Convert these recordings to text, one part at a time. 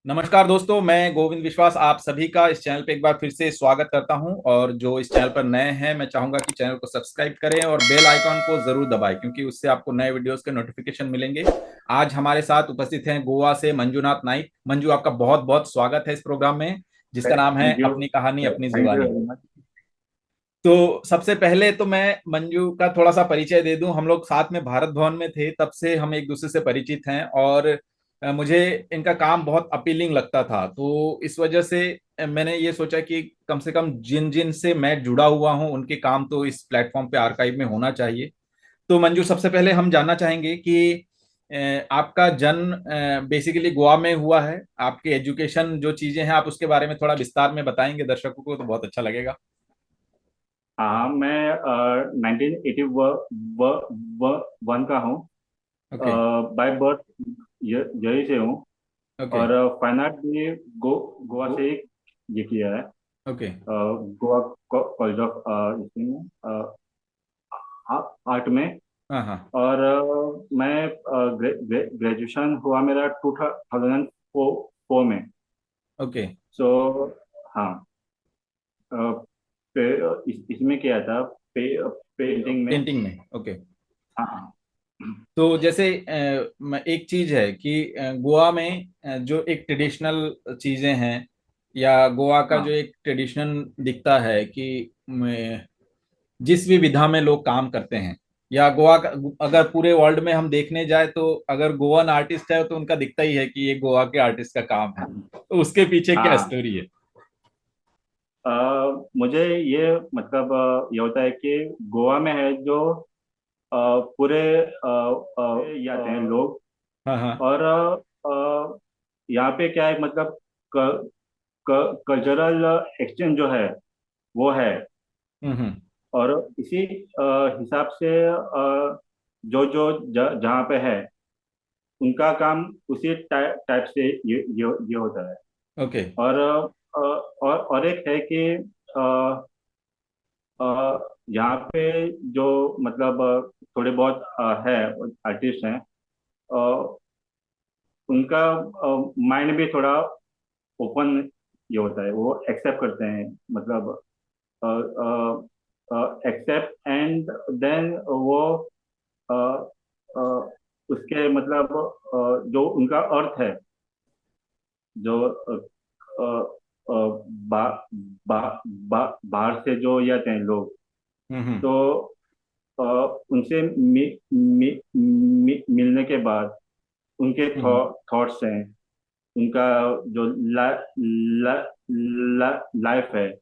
नमस्कार दोस्तों, मैं गोविंद विश्वास आप सभी का इस चैनल पे एक बार फिर से स्वागत करता हूं। और जो इस चैनल पर नए हैं, मैं चाहूंगा कि चैनल को सब्सक्राइब करें और बेल आइकॉन को जरूर दबाएं, क्योंकि उससे आपको नए वीडियोस के नोटिफिकेशन मिलेंगे। आज हमारे साथ उपस्थित हैं गोवा से मंजूनाथ नाइक। मंजू, आपका बहुत बहुत स्वागत है इस प्रोग्राम में, जिसका नाम है थैंक यू। अपनी कहानी अपनी थैंक यू जुबानी। Very much. तो सबसे पहले तो मैं मंजू का थोड़ा सा परिचय दे दूं। हम लोग साथ में भारत भवन में थे, तब से हम एक दूसरे से परिचित हैं। और मुझे इनका काम बहुत अपीलिंग लगता था, तो इस वजह से मैंने ये सोचा कि कम से कम जिन जिन से मैं जुड़ा हुआ हूं उनके काम तो इस प्लेटफॉर्म पे आर्काइव में होना चाहिए। तो मंजू, सबसे पहले हम जानना चाहेंगे कि आपका जन्म बेसिकली गोवा में हुआ है। आपकी एजुकेशन जो चीजें हैं, आप उसके बारे में थोड़ा विस्तार में बताएंगे दर्शकों को, तो बहुत अच्छा लगेगा। हाँ, मैं 1981 का हूँ। ओके। बाय बर्थ यहीं से हूँ। ओके। और फाइन आर्ट भी गोवा से ही ये किया है। Okay. Goa college of art में। हाँ हाँ। और मैं ग्रेजुएशन हुआ मेरा 2004 में। ओके। सो हाँ। अ, इसमें क्या था, पेंटिंग में। पेंटिंग में। ओके। हाँ। तो जैसे एक चीज है कि गोवा में जो एक ट्रेडिशनल चीजें हैं, या गोवा का जो हाँ। एक ट्रेडिशनल दिखता है कि जिस भी विधा में लोग काम करते हैं, या गोवा का अगर पूरे वर्ल्ड में हम देखने जाए, तो अगर गोवन आर्टिस्ट है तो उनका दिखता ही है कि ये गोवा के आर्टिस्ट का काम है। तो उसके पीछे क्या हाँ। स्टोरी है? मुझे ये मतलब ये होता है कि गोवा में है जो पूरे ये आते हैं लोग। हाँ हाँ। और यहाँ पे क्या है, मतलब कल्चरल एक्सचेंज जो है वो है। हम्म। और इसी हिसाब से जो जो जहाँ पे है उनका काम उसी टाइप से ये होता है। ओके। और और एक है कि यहाँ पे जो मतलब थोड़े बहुत है आर्टिस्ट हैं। अ, उनका माइंड भी थोड़ा ओपन ये होता है, वो एक्सेप्ट करते हैं, मतलब एक्सेप्ट एंड देन वो अ, अ, उसके मतलब जो उनका अर्थ है, जो अ, अ, बा, बा, बाहर से जो ये आते हैं लोग। हम्म। तो अ, उनसे मिलने के बाद उनके हम्म। थॉट्स हैं, उनका जो ला, ला, लाइफ है,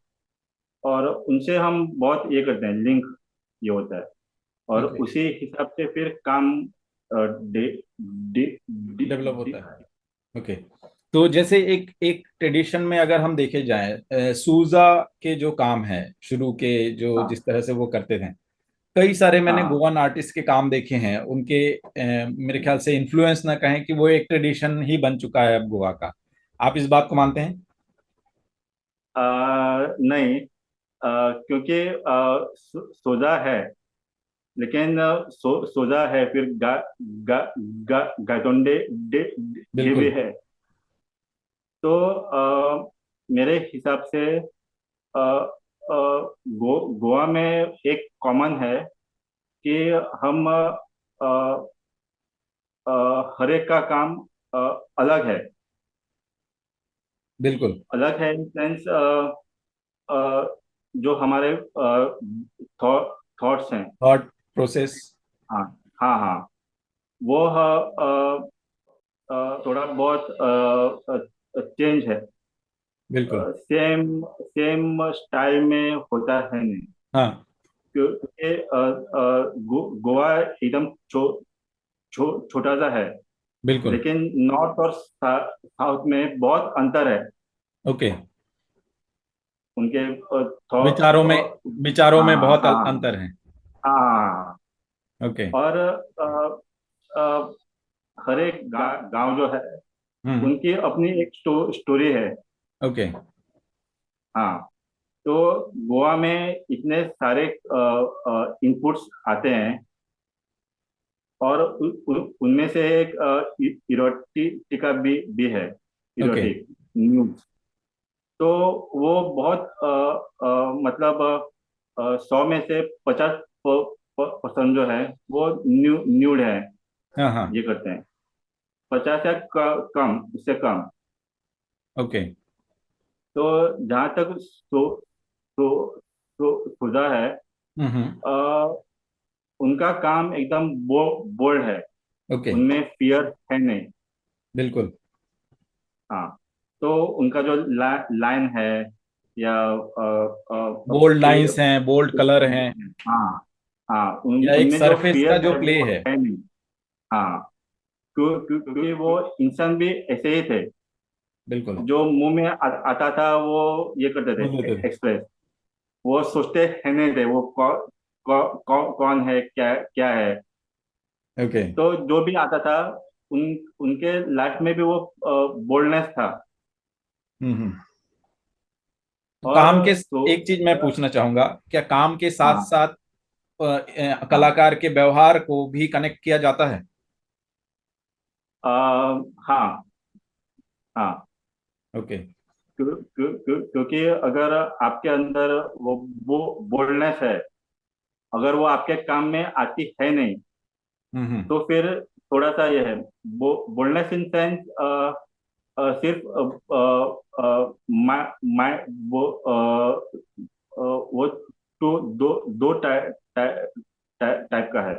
और उनसे हम बहुत ये करते हैं, लिंक ये होता है। और ओके। उसी हिसाब से फिर काम अ, day, day, day, develop day, होता है। ओके। तो जैसे एक एक ट्रेडिशन में अगर हम देखे जाएं, सूजा के जो काम है शुरू के, जो हाँ। जिस तरह से वो करते थे, कई सारे मैंने हाँ। गोवन आर्टिस्ट के काम देखे हैं उनके। मेरे ख्याल से इन्फ्लुएंस ना कहें कि वो एक ट्रेडिशन ही बन चुका है अब गोवा का। आप इस बात को मानते हैं? नहीं। क्योंकि सोजा है, लेकिन सोजा है, फिर गा, गायतोंडे डे, डे भी बिल्कुल। है। तो मेरे हिसाब से गोवा में एक कॉमन है कि हम हर एक का काम अ, अलग है। बिल्कुल। अलग है इन सेंस, जो हमारे थॉट्स हैं। Thought process. हाँ। हाँ। हाँ। वो थोड़ा बहुत चेंज है। बिल्कुल। सेम सेम स्टाइल में होता है नहीं। हाँ। क्योंकि गोवा एकदम छोटा सा है। बिल्कुल। लेकिन नॉर्थ और साउथ में बहुत अंतर है। ओके। उनके विचारों में विचारों में हाँ। बहुत हाँ। अंतर है। हाँ। हाँ। ओके। और अ, हर एक गांव जो है हम्म। उनकी अपनी एक स्टोरी है। ओके। हाँ। तो गोवा में इतने सारे इनपुट्स आते हैं। और उनमें से एक इरोटिका भी है। ओके। Erotic nude. तो वो बहुत मतलब 100 में से 50% जो है वो न्यूड है, हाँ हाँ। ये करते हैं। 50 या कम, उससे कम। ओके। तो जहाँ तक सुधा है, हम्म। अ, उनका काम एकदम बोल्ड है। ओके। उनमें फियर है नहीं। बिल्कुल। हाँ। तो उनका जो लाइन है, या बोल्ड लाइंस हैं, बोल्ड कलर हैं, हाँ हाँ, या एक उनमें जो सरफेस का फियर जो है प्ले वो है। है नहीं। हाँ। क्योंकि वो इंसान भी ऐसे ही थे। बिल्कुल। जो मुंह में आता था वो ये करते बोल थे देते थे। एक्सप्रेस। वो सोचते है नहीं थे वो कौन है, क्या क्या है। ओके। तो जो भी आता था, उन उनके लाइफ में भी वो बोल्डनेस था। हम्म। तो और काम के, तो एक चीज मैं पूछना चाहूंगा, क्या काम के साथ हाँ साथ हाँ कलाकार के व्यवहार को भी कनेक्ट किया जाता है? हाँ हाँ। ओके। क्योंकि अगर आपके अंदर वो बोल्डनेस है, अगर वो आपके काम में आती है नहीं, हम्म। तो फिर थोड़ा सा ये है। बोल्डनेस इन सेंस सिर्फ मा, वो वो दो दो टाइप का है।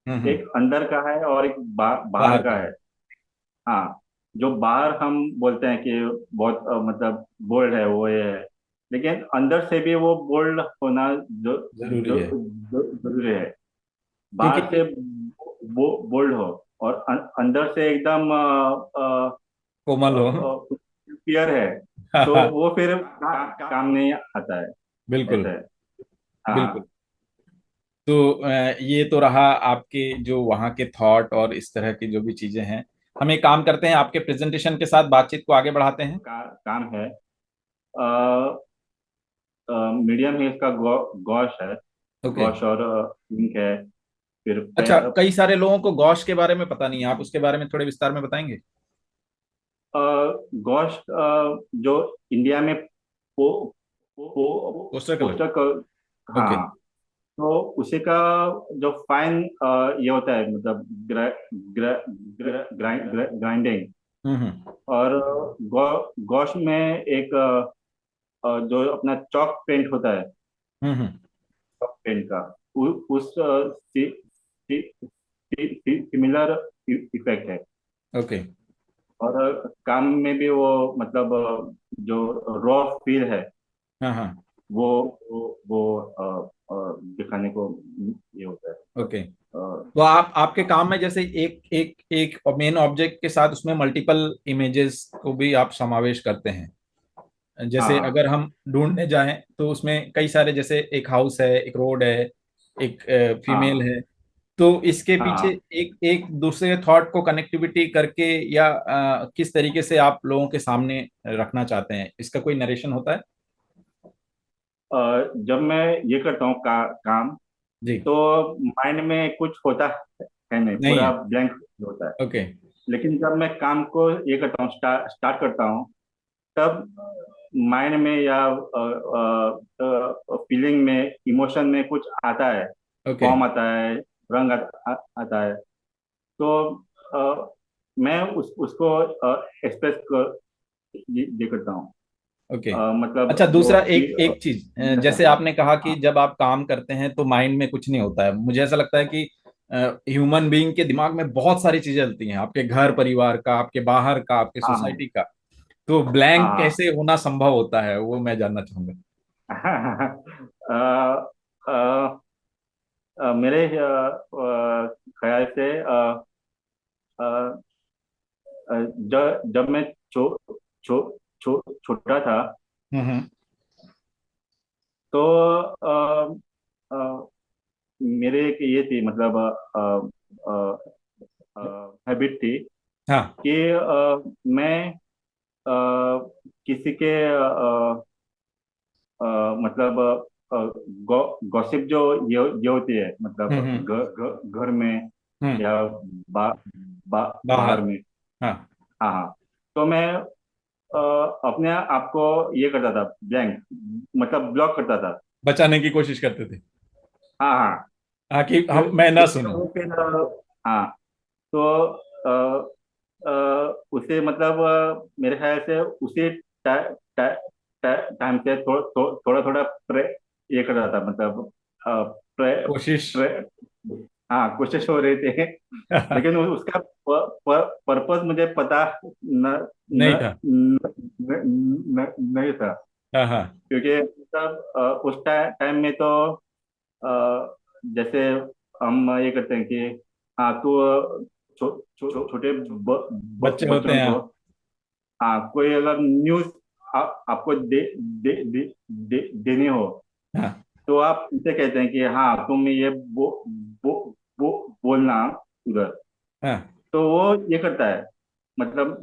हम्म। एक अंदर का है और एक बाहर बाहर का का है। है। हाँ। जो बाहर हम बोलते हैं कि बहुत मतलब बोल्ड है, वो ये है। लेकिन अंदर से भी वो बोल्ड होना जो जरूरी है। जरूरी है। बाहर क्योंकि से बोल्ड हो, और अंदर से एकदम कोमल हो। पियर है, तो वो फिर काम नहीं आता है। बिल्कुल। ऐसा है। बिल्कुल। हाँ तो ये तो रहा आपके जो वहाँ के थॉट और इस तरह की जो भी चीजें हैं। हम एक काम करते हैं, आपके प्रेजेंटेशन के साथ बातचीत को आगे बढ़ाते हैं। काम है। मीडियम है इसका, गौश है। ओके। गौश और इंक है। फिर अच्छा, कई सारे लोगों को गौश के बारे में पता नहीं है, आप उसके बारे में थोड़े विस्तार में बताएंगे? गौश जो इंडिया में पोस्टर कलर। Poster, okay. हाँ। तो उसी का जो फाइन ये होता है, मतलब ग्राइंडिंग। हम्म। और गौश में एक जो अपना चॉक पेंट होता है, हम्म। चॉक पेंट का उस सिमिलर इफेक्ट है। ओके। और काम में भी वो मतलब जो रॉ फील है, हाँ हाँ। वो दिखाने को ये होता है। ओके। अ, तो आप आपके काम में जैसे एक एक एक मेन ऑब्जेक्ट के साथ उसमें मल्टीपल इमेजेस को भी आप समावेश करते हैं। जैसे हाँ अगर हम ढूंढने जाएं तो उसमें कई सारे, जैसे एक हाउस है, एक रोड है, एक फीमेल हाँ है, तो इसके पीछे हाँ। एक एक दूसरे थॉट को कनेक्टिविटी करके, या किस तरीके से आप लोगों के सामने रखना चाहते हैं, इसका कोई नरेशन होता है? जब मैं ये करता हूँ काम, जी। तो माइंड में कुछ होता है नहीं, नहीं पूरा है। ब्लैंक होता है। ओके। लेकिन जब मैं काम को ये करता हूँ, स्टार्ट करता हूँ, तब माइंड में या फीलिंग में, इमोशन में कुछ आता है। ओके। फॉर्म आता है, रंग आता है। तो मैं उसको एक्सप्रेस कर ये करता हूँ। ओके। मतलब अच्छा, जो दूसरा एक एक चीज, जैसे हाँ आपने कहा कि हाँ जब आप काम करते हैं तो माइंड में कुछ नहीं होता है, मुझे ऐसा लगता है कि ह्यूमन बीइंग के दिमाग में बहुत सारी चीजें चलती हैं, आपके घर परिवार का, आपके बाहर का, आपके हाँ सोसाइटी का। तो ब्लैंक हाँ कैसे होना संभव होता है, वो मैं जानना चाहूंगा। हाँ। अ, अ, मेरे ख्याल से अ, जब मैं छोटा था, हम्म। तो अ, अ, मेरे एक ये थी, मतलब हैबिट थी हाँ। कि मैं किसी के मतलब गॉसिप जो ये होती है, मतलब हम्म। घर में हम्म। या बाहर बाहर। में। हाँ। हाँ हाँ। तो मैं अपने आप को ये करता था, ब्लैंक, मतलब ब्लॉक करता था। बचाने की कोशिश करते थे। हाँ हाँ। हाँ, कि फिर हम मैं ना उससे सुनूं। वो फिर हाँ, तो उसे मतलब मेरे ख्याल से उसी टाइम से थोड़ा थोड़ा ये कर रहा था, मतलब अ, प्रे, कोशिश। प्रे, हाँ, कोशिश हो रही थी। लेकिन उसका पर्पस मुझे पता न, नहीं न, था। न, न, नहीं था। हाँ हाँ। क्योंकि मतलब उस टाइम में तो जैसे हम ये करते हैं कि हाँ, तू छोटे बच्चे होते बच्चों हैं। को, हाँ, कोई अगर न्यूज़ आपको देनी हो, हाँ तो आप उनसे कहते हैं कि हाँ, तुम ये बोलना उधर। हाँ। तो वो ये करता है, मतलब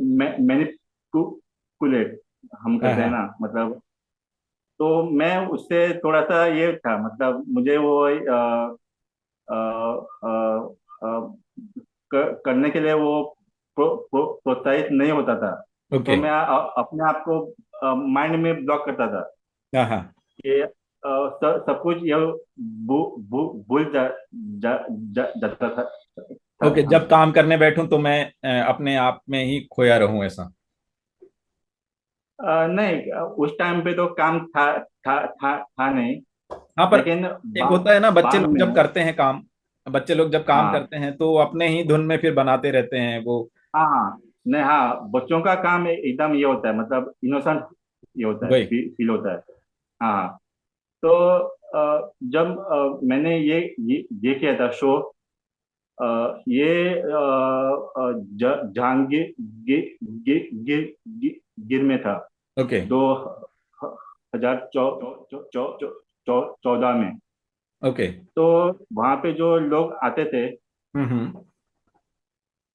मैनिपुलेट हम हाँ करते हैं हाँ। ना, मतलब। तो मैं उससे थोड़ा सा ये था, मतलब मुझे वो अ, अ, अ, करने के लिए वो प्रोत्साहित नहीं होता था। तो ओके। मैं अपने आप को माइंड में ब्लॉक करता था हाँ हाँ। कि सब कुछ ये भूल जाता ओके, था। जब काम करने बैठूं तो मैं अपने आप में ही खोया रहूं, ऐसा। नहीं, उस टाइम पे तो काम था नहीं। हाँ, पर लेकिन एक होता है ना, बच्चे बाद लोग में, जब करते हैं काम, बच्चे लोग जब काम हाँ करते हैं तो वो अपने ही धुन में फिर बनाते रहते हैं वो। हाँ हाँ, नहीं, हाँ, बच्चों का काम एकदम ये होता है, मतलब इनोसेंट ये होता है, वही। फील होता है। हाँ। तो जब मैंने ये किया था शो, ये जहांगीर गिर गिर गिर गिर गिर में था, ओके। 2014 में। ओके। तो वहाँ पे जो लोग आते थे, हम्म।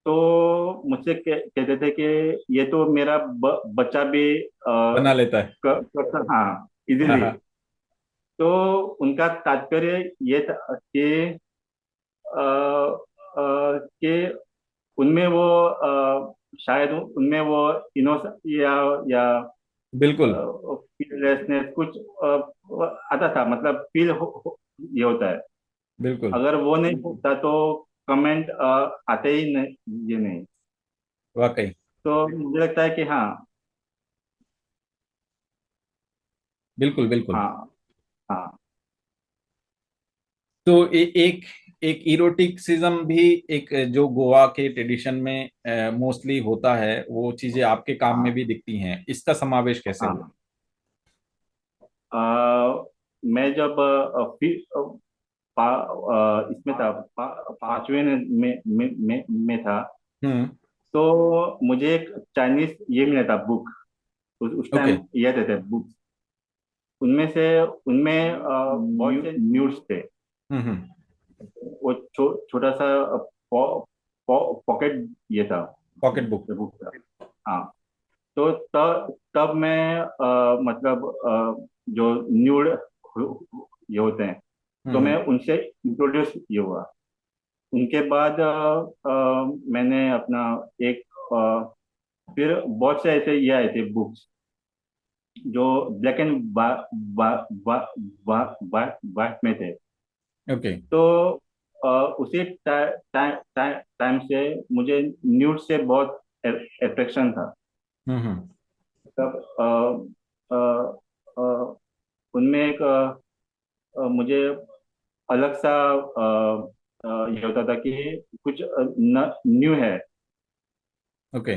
तो मुझसे कहते थे कि ये तो मेरा बच्चा भी बना लेता है। हाँ, हाँ इजीली। हाँ। तो उनका तात्पर्य ये था कि कि उनमें वो शायद उनमें वो इनोस या बिल्कुल। फीललेसनेस कुछ आता था, मतलब फील ये होता है। बिल्कुल। अगर वो नहीं होता तो कमेंट आते ही नहीं, ये नहीं। वाकई। तो मुझे लगता है कि हाँ, बिल्कुल बिल्कुल। हाँ, हाँ, तो एक एक इरोटिक्सिज्म भी, एक जो गोवा के ट्रेडिशन में मोस्टली होता है, वो चीजें आपके काम में हाँ, भी दिखती हैं, इसका समावेश कैसे हुआ? हाँ। मैं जब इसमें था, पांचवें में था। हम्म। तो मुझे एक चाइनीज ये मिला था बुक। उस ओके। टाइम ये थे बुक, उनमें से उनमें बहुत से न्यूज़ थे। हम्म। वो छोटा सा पॉकेट ये था, पॉकेट बुक। बुक था। हाँ। तो तब तब मैं मतलब जो न्यूड ये होते हैं, तो मैं हम्म। उनसे इंट्रोड्यूस ये हुआ। उनके बाद मैंने अपना एक फिर बहुत से ऐसे ये आए थे बुक्स जो ब्लैक एंड वाइट में थे। ओके। तो उसी टाइम से मुझे न्यूड से बहुत अट्रैक्शन था। हम्म। तब अ, अ, उनमें एक मुझे अलग सा ये होता था कि कुछ न्यू है। ओके।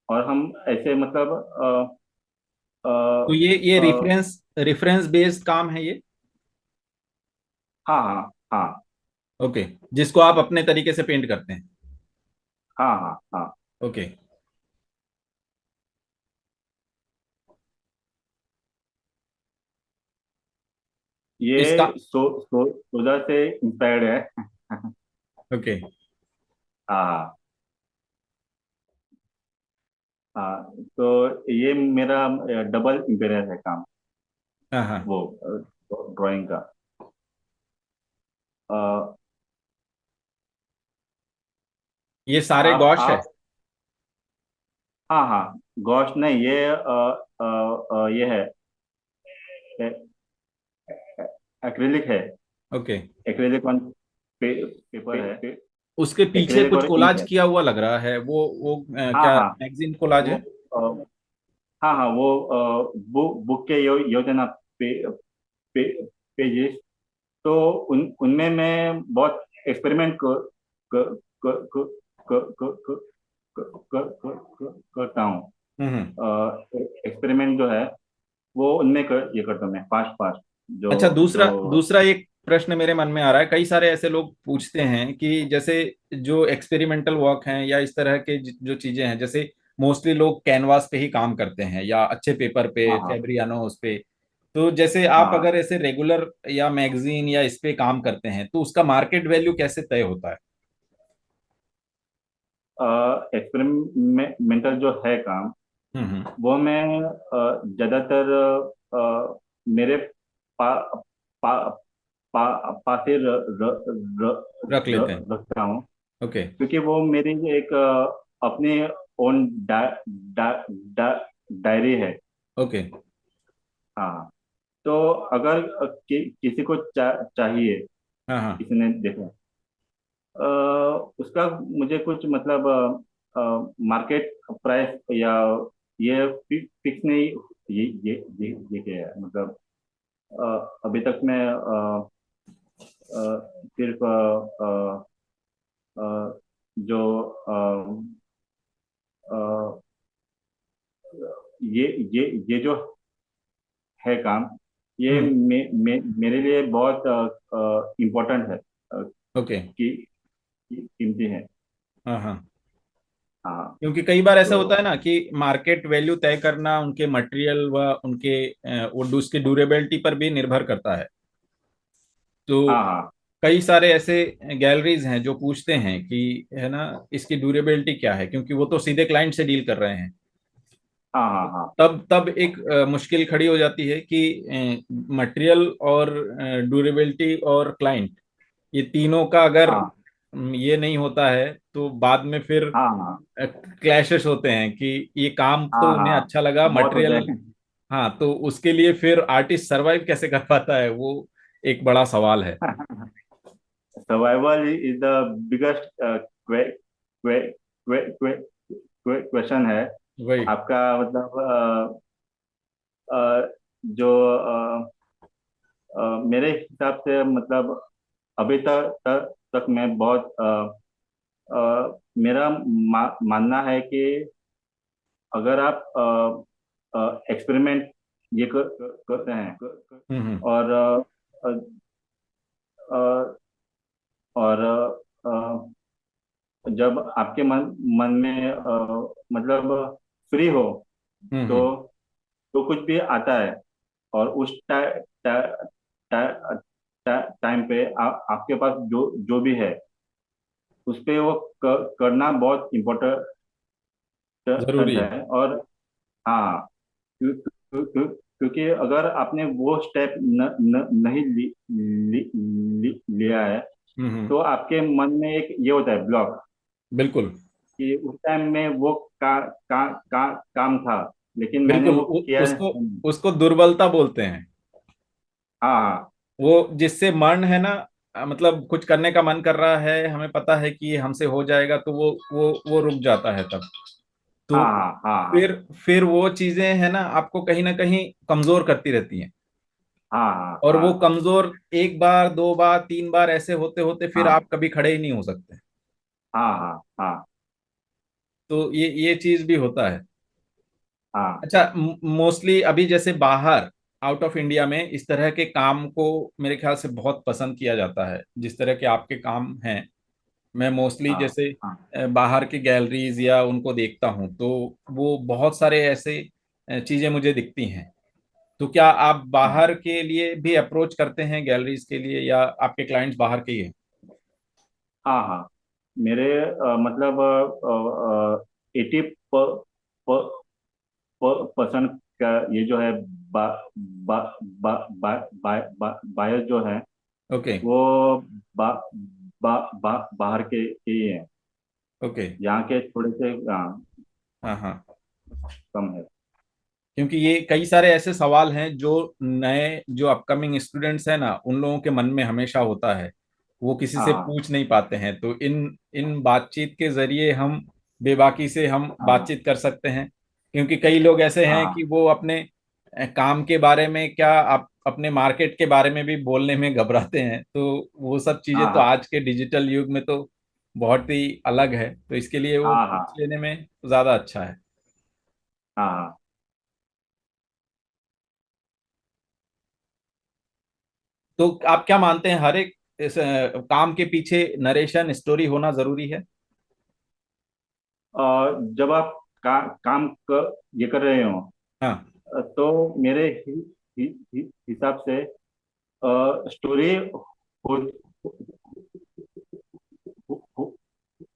और हम ऐसे मतलब अ, तो ये अ, रेफरेंस रेफरेंस बेस्ड काम है ये? हाँ हाँ हाँ ओके, जिसको आप अपने तरीके से पेंट करते हैं। हाँ हाँ हाँ। ओके। इसका। ये सोजा से इंस्पायर्ड है। ओके। हाँ हाँ। तो ये मेरा डबल इम्पेरियल है काम, हाँ हाँ। वो ड्राइंग का। अ, ये सारे गॉश है? आप हाँ हाँ, गोश्त नहीं, ये ये है, एक्रिलिक है। ओके। एक्रिलिक वन पेपर है। उसके पीछे एक्रिलिक कुछ और इंक कोलाज है। किया हुआ लग रहा है, वो हाँ क्या हाँ मैगजीन कोलाज वो है? हाँ हाँ वो बुक के योजना पे, पेजेस। तो उनमें मैं बहुत एक्सपेरिमेंट क, क, क, क, क, क, करता हूँ। हम्म। एक्सपेरिमेंट जो है वो उनमें ये करता हूँ मैं, फास्ट फास्ट जो अच्छा, दूसरा जो दूसरा एक प्रश्न मेरे मन में आ रहा है। कई सारे ऐसे लोग पूछते हैं कि जैसे जो एक्सपेरिमेंटल वर्क हैं या इस तरह के जो चीजें हैं, जैसे मोस्टली लोग कैनवास पे ही काम करते हैं या अच्छे पेपर पे, हाँ हाँ फैब्रियानो उस पे। तो जैसे आप हाँ अगर ऐसे रेगुलर या मैगजीन या इस पे काम करते हैं तो उसका मार्केट वैल्यू कैसे तय होता है? एक्सपेरिमेंटल जो है काम, हम्म। वो मैं ज्यादातर मेरे पा, पा, पास ही रख लेते हैं। रखता हूँ। ओके। क्योंकि वो मेरी एक अपनी ओन डायरी है। ओके। हाँ। तो अगर किसी को चाहिए, हाँ हाँ। किसी ने देखा, उसका मुझे कुछ मतलब मार्केट प्राइस या ये फिक्स नहीं, ये क्या है मतलब, अभी तक मैं सिर्फ अ, जो अ, ये ये ये जो है काम, ये हम्म। मेरे लिए बहुत इम्पोर्टेंट है, ओके। कीमती है। हाँ हाँ। हाँ। क्योंकि कई बार ऐसा होता तो है ना कि मार्केट वैल्यू तय करना उनके मटेरियल व उनके उसकी ड्यूरेबिलिटी पर भी निर्भर करता है। तो हाँ हाँ कई सारे ऐसे गैलरीज हैं जो पूछते हैं कि है ना, इसकी ड्यूरेबिलिटी क्या है, क्योंकि वो तो सीधे क्लाइंट से डील कर रहे हैं। हाँ हाँ हाँ तब तब एक मुश्किल खड़ी हो जाती है कि मटेरियल और ड्यूरेबिलिटी और क्लाइंट, ये तीनों का अगर हाँ ये नहीं होता है तो बाद में फिर हाँ हाँ क्लैशेस होते हैं कि ये काम तो हाँ उन्हें हाँ, अच्छा लगा, बहुत होते मटेरियल। हैं। हाँ, तो उसके लिए फिर आर्टिस्ट सरवाइव कैसे कर पाता है, वो एक बड़ा सवाल है। Survival is the biggest question है वही। आपका, मतलब जो मेरे हिसाब से मतलब अभी तक मैं बहुत मेरा मानना है कि अगर आप एक्सपेरिमेंट ये करते हैं, हम्म। और अ, और जब आपके मन में मतलब फ्री हो, तो हम्म। कुछ भी आता है, और उस टाइम पे आपके पास जो भी है उस पे वो करना बहुत जरूरी इम्पोर्टेंट है। है। और हाँ, क्योंकि अगर आपने वो स्टेप नहीं लिया है, हम्म। तो आपके मन में एक ये होता है ब्लॉक, बिल्कुल। कि उस टाइम में वो काम था, लेकिन मैंने बिल्कुल वो किया उसको नहीं। उसको दुर्बलता बोलते हैं। हाँ हाँ वो जिससे मन है ना, मतलब कुछ करने का मन कर रहा है, हमें पता है कि ये हमसे हो जाएगा, तो वो रुक जाता है तब। तो हाँ हाँ हाँ हाँ फिर वो चीजें है ना, आपको कहीं ना कहीं कमजोर करती रहती हैं। हाँ हाँ और वो हाँ कमजोर एक बार, दो बार, तीन बार ऐसे होते होते फिर हाँ आप कभी खड़े ही नहीं हो सकते। हाँ हाँ हाँ तो ये चीज भी होता है। हाँ अच्छा, मोस्टली अभी जैसे बाहर, आउट ऑफ इंडिया में इस तरह के काम को मेरे ख्याल से बहुत पसंद किया जाता है, जिस तरह के आपके काम हैं। मैं मोस्टली हाँ जैसे हाँ बाहर की गैलरीज या उनको देखता हूँ तो वो बहुत सारे ऐसे चीजें मुझे दिखती हैं। तो क्या आप बाहर के लिए भी अप्रोच करते हैं गैलरीज के लिए, या आपके क्लाइंट्स बाहर के ही हैं? हाँ हाँ, मेरे मतलब 80 परसेंट का ये जो है, बा, बा, बा, बा, बा, बा, बायस जो है ओके। वो बा, बाहर के ही हैं। ओके। यहाँ के थोड़े से, हाँ। हाँ हाँ। कम है। क्योंकि ये कई सारे ऐसे सवाल हैं जो नए जो अपकमिंग स्टूडेंट्स हैं ना, उन लोगों के मन में हमेशा होता है, वो किसी से हाँ पूछ नहीं पाते हैं। तो इन इन बातचीत के जरिए हम बेबाकी से हम हाँ बातचीत कर सकते हैं। क्योंकि कई लोग ऐसे हैं हाँ कि वो अपने काम के बारे में क्या, आप अपने मार्केट के बारे में भी बोलने में घबराते हैं। तो वो सब चीजें हाँ तो हाँ आज के डिजिटल युग में तो बहुत ही अलग है, तो इसके लिए वो हाँ पूछ हाँ लेने में ज्यादा अच्छा है। हाँ हाँ। तो आप क्या मानते हैं, हर एक काम के पीछे नरेशन स्टोरी होना जरूरी है? जब आप काम ये कर रहे हो, हाँ। तो मेरे हिसाब से स्टोरी हो, हो, हो,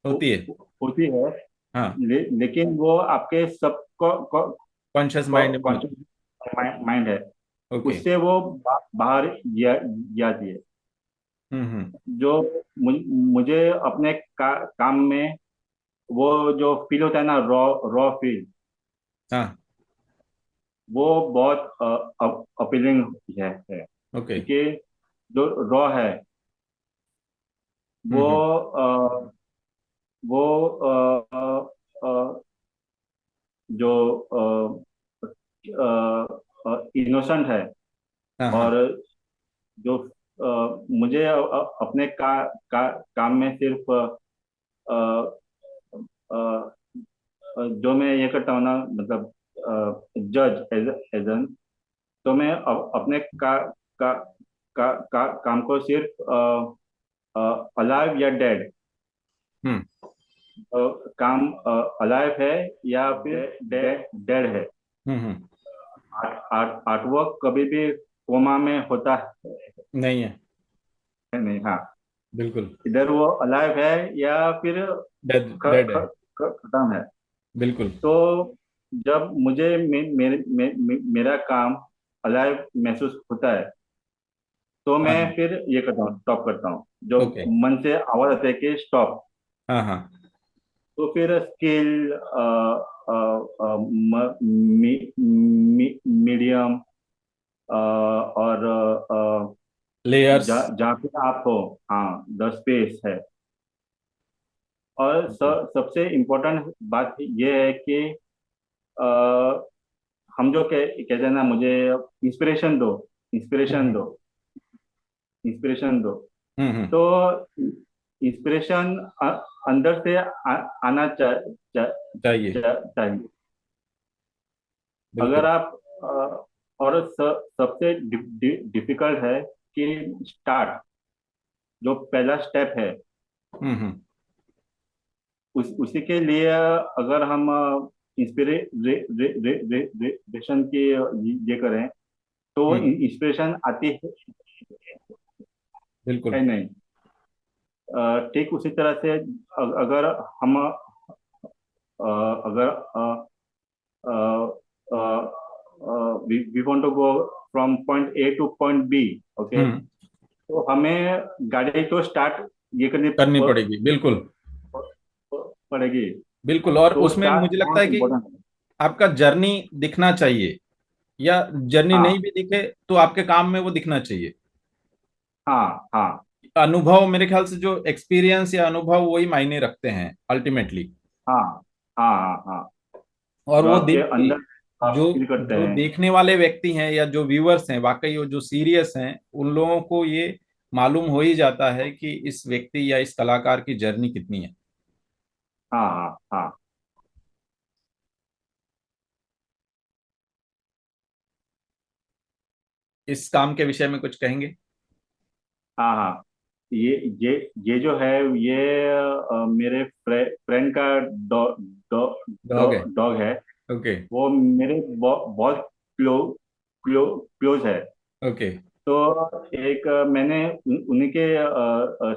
होती है। होती है। हाँ। लेकिन वो आपके सब कॉन्शियस माइंड में होती कॉन्शियस माइंड है, है। ओके। उससे वो बाहर जाती है। हम्म। जो मुझे अपने काम में वो जो फील होता है ना, रॉ रॉ फील, हाँ। वो बहुत अपीलिंग है। ओके। क्योंकि जो रॉ है वो हम्म। अ, वो जो इनोसेंट है। हाँ हाँ। और जो मुझे अपने काम में सिर्फ अ, जो मैं ये करता हूँ ना, मतलब जज एज एन, तो मैं अपने का, काम को सिर्फ अलाइव या डेड, हम्म काम अलाइव है या फिर डेड है। हम्म। आर्टवर्क कभी भी कोमा में होता नहीं है। है नहीं। हाँ, बिल्कुल। इधर वो अलाइव है या फिर डेड डेड है। खत्म है। बिल्कुल। तो जब मुझे मेरा काम अलाइव महसूस होता है, तो मैं हाँ। फिर ये करता हूँ, स्टॉप करता हूँ। जो ओके। मन से आवाज आती है कि स्टॉप, हाँ हाँ। तो फिर स्केल, मीडियम, और लेयर्स। जहाँ पे आप हो, हाँ, द स्पेस है। और सबसे इम्पोर्टेंट बात ये है कि अ, हम जो कहते हैं ना, मुझे इंस्पिरेशन दो, इंस्पिरेशन हम्म दो, इंस्पिरेशन दो। हम्म। तो इंस्पिरेशन अंदर से आना चाहिए। चाहिए। अगर बिल्कुल। आप और सबसे डिफिकल्ट है कि स्टार्ट, जो पहला स्टेप है, हम्म। उसी के लिए अगर हम इंस्पिरेशन की ये करें, तो हम्म। इंस्पिरेशन आती है बिल्कुल। नहीं। ठीक उसी तरह से अगर हम अगर we want to go from point A to point B, okay, hmm. तो हमें गाड़ी तो स्टार्ट ये करनी करनी पड़ेगी, बिल्कुल। पड़ेगी। बिल्कुल, और तो उसमें स्टार्ट मुझे लगता है बहुत कि इम्पोर्टेंट है। आपका जर्नी दिखना चाहिए, या जर्नी नहीं हाँ भी दिखे तो आपके काम में वो दिखना चाहिए। हाँ हाँ अनुभव, मेरे ख्याल से जो एक्सपीरियंस या अनुभव वही मायने रखते हैं अल्टीमेटली। हाँ हाँ हाँ हाँ। और जो वो आपके देख के अंदर आप जो फील करते जो हैं। देखने वाले व्यक्ति हैं या जो व्यूअर्स हैं, वाकई वो जो सीरियस हैं, उन लोगों को ये मालूम हो ही जाता है कि इस व्यक्ति या इस कलाकार की जर्नी कितनी है। हाँ हाँ हाँ इस काम के विषय में कुछ कहेंगे? हाँ हाँ। ये ये ये जो है, ये मेरे फ्रेंड का डॉग है। डॉग है। ओके। वो मेरे बहुत क्लोज है। ओके। तो एक मैंने उन्हीं के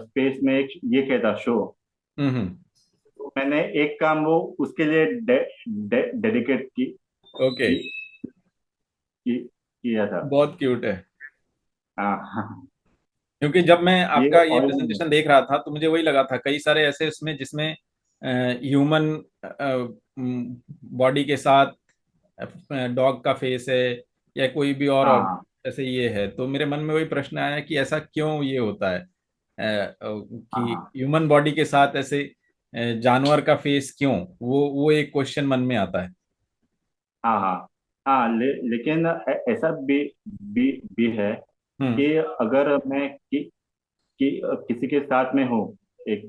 स्पेस में एक ये किया था शो। हम्म। तो मैंने एक काम वो उसके लिए डेडिकेट ओके। की, किया था। बहुत क्यूट है। हाँ हाँ। क्योंकि जब मैं ये आपका ये ऑयल। प्रेजेंटेशन देख रहा था तो मुझे वही लगा था, कई सारे ऐसे इसमें जिसमें ह्यूमन बॉडी के साथ डॉग का फेस है या कोई भी और हाँ ऐसे ये है। तो मेरे मन में वही प्रश्न आया कि ऐसा क्यों ये होता है, हाँ कि हाँ ह्यूमन बॉडी के साथ ऐसे जानवर का फेस क्यों, वो एक क्वेश्चन मन में आता है। हाँ हाँ हाँ लेकिन ऐसा भी भी है हम्म। कि अगर मैं किसी के साथ में हूँ, एक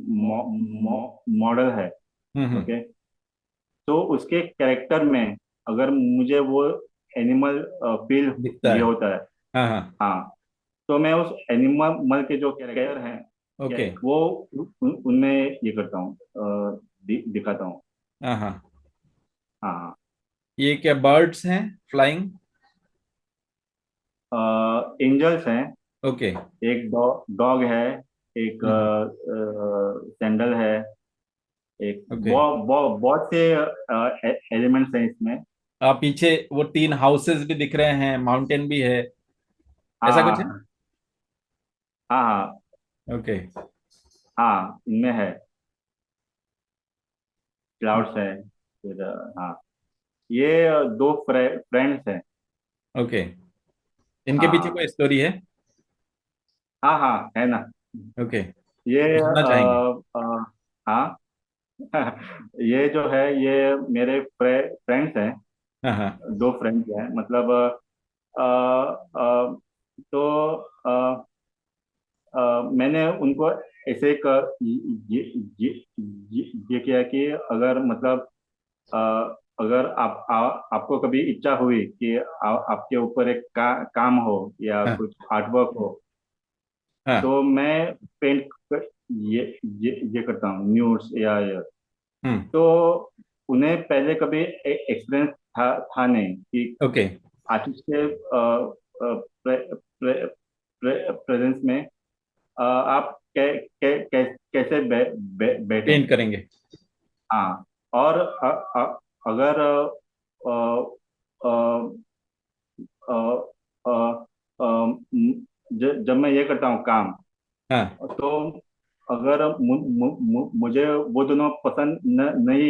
मॉडल है, हम्म। ओके, तो उसके कैरेक्टर में अगर मुझे वो एनिमल फील दिखता ये है। होता है, हाँ हाँ। हाँ, तो मैं उस एनिमल के जो कैरेक्टर हैं ओके। वो उनमें ये करता हूँ, दिखाता हूँ। हाँ हाँ। हाँ ये क्या बर्ड्स हैं, फ्लाइंग? हाँ, एंजल्स हैं, ओके। एक डॉग है, एक हम्म। सैंडल है, एक ओके। बहुत से एलिमेंट्स हैं इसमें। आप पीछे वो तीन हाउसेस भी दिख रहे हैं, माउंटेन भी है, हाँ ऐसा कुछ है? हाँ हाँ हाँ ओके। हाँ, इनमें है, क्लाउड्स है, फिर हाँ, ये दो फ्रेंड्स हैं। ओके। इनके पीछे हाँ कोई स्टोरी है? हाँ हाँ, है ना। ओके, ये तो सुनना चाहेंगे। हाँ ये जो है ये मेरे फ्रेंड्स हैं, हाँ हाँ। दो फ्रेंड्स हैं, मतलब अ, अ, तो अ, मैंने उनको ऐसे एक ये, ये, ये किया कि अगर मतलब अ, अगर आपको कभी इच्छा हुई कि आपके ऊपर एक काम हो या हाँ कुछ आर्टवर्क हो, हाँ। तो मैं पेंट ये ये करता हूँ, न्यूड्स या ये। हम्म। तो उन्हें पहले कभी एक्सपीरियंस था नहीं कि ओके। आर्टिस्ट के प्रेजेंस में आप कैसे बैठें। पेंट करेंगे। हाँ, और अगर अ, अ, अ, अ, जब मैं ये करता हूँ काम, हाँ तो अगर मुझे वो दोनों पसंद नहीं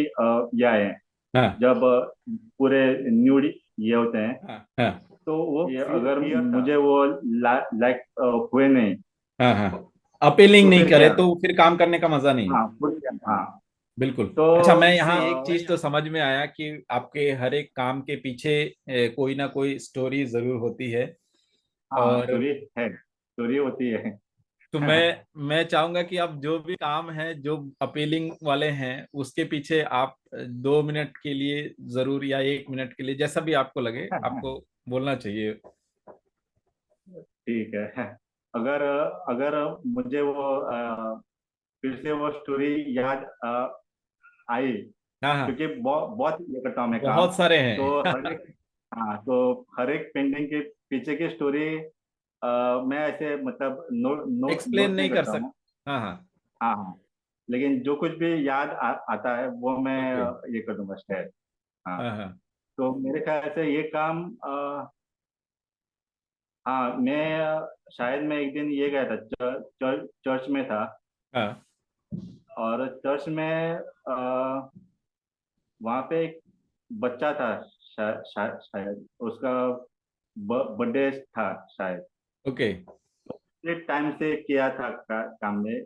ये आए, हाँ जब पूरे न्यूड ये होते हैं, हाँ हाँ तो वो ये अगर मुझे वो लाइक हुए नहीं, हाँ हाँ, अपीलिंग तो नहीं फिर करे क्या। तो फिर काम करने का मजा नहीं है। हाँ फिर क्या, हाँ। बिल्कुल। तो अच्छा, मैं यहाँ एक अ, चीज तो समझ में आया कि आपके हर एक काम के पीछे कोई ना कोई स्टोरी जरूर होती है। हाँ, और स्टोरी है, स्टोरी होती है। तो मैं चाहूंगा कि आप जो भी काम है जो अपीलिंग वाले हैं उसके पीछे आप 2 मिनट के लिए जरूर, या 1 मिनट के लिए, जैसा भी आपको लगे आपको बोलना चाहिए। ठीक है। अगर अगर मुझे वो फिर से वो स्टोरी याद आई, हाँ हाँ, क्योंकि बहुत ये करता हूँ मैं काम, बहुत सारे तो हैं। हर एक, हाँ, तो हर एक पेंटिंग के पीछे की स्टोरी मैं ऐसे मतलब एक्सप्लेन नोट नहीं नहीं कर करता हूँ। सकते। हाँ हाँ। हाँ हाँ, लेकिन जो कुछ भी याद आता है वो मैं ओके। ये कर दूंगा शेयर। हाँ, हाँ हाँ तो मेरे ख्याल से ये काम हाँ, मैं शायद मैं एक दिन ये गया था, चर्च में था, हाँ। और चर्च में वहाँ पे एक बच्चा था, शायद उसका बर्थडे था शायद, ओके। उतने टाइम से किया था काम में,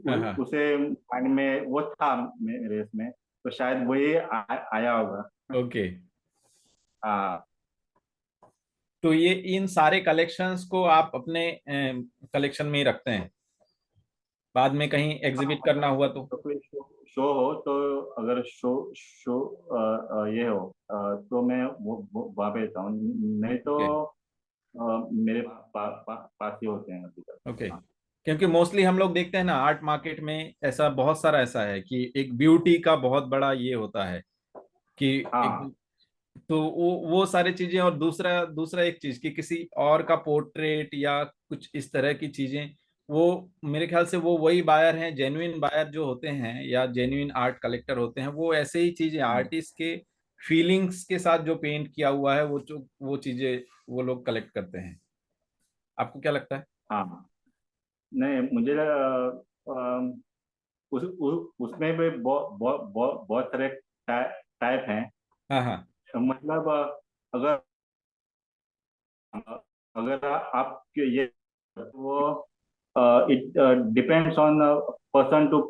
हाँ हाँ। उसे माइंड में वो था मेरे इसमें, तो शायद वही आया होगा। ओके। हाँ तो ये इन सारे कलेक्शंस को आप अपने कलेक्शन में ही रखते हैं, बाद में कहीं हाँ, एग्जिबिट करना मतलब हुआ तो? तो कोई शो हो, तो अगर शो ये हो, तो मैं वो वहाँ पे रहता हूँ, नहीं तो ओके। मेरे पास ही होते हैं अभी तक। ओके। हाँ क्योंकि मोस्टली हम लोग देखते हैं ना आर्ट मार्केट में, ऐसा बहुत सारा ऐसा है कि एक ब्यूटी का बहुत बड़ा ये होता है कि एक, हाँ तो वो सारी चीजें, और दूसरा दूसरा एक चीज कि किसी और का पोर्ट्रेट या कुछ इस तरह की चीजें, वो मेरे ख्याल से वो वही बायर हैं, जेन्युइन बायर जो होते हैं या जेन्युइन आर्ट कलेक्टर होते हैं, वो ऐसे ही चीजें आर्टिस्ट के फीलिंग्स के साथ जो पेंट किया हुआ है वो जो वो चीजें वो लोग कलेक्ट करते हैं। आपको क्या लगता है? हाँ, नहीं मुझे उसमें भी बहुत सारे टाइप हैं। हाँ हाँ। मतलब अगर अगर आप ये वो it depends on person to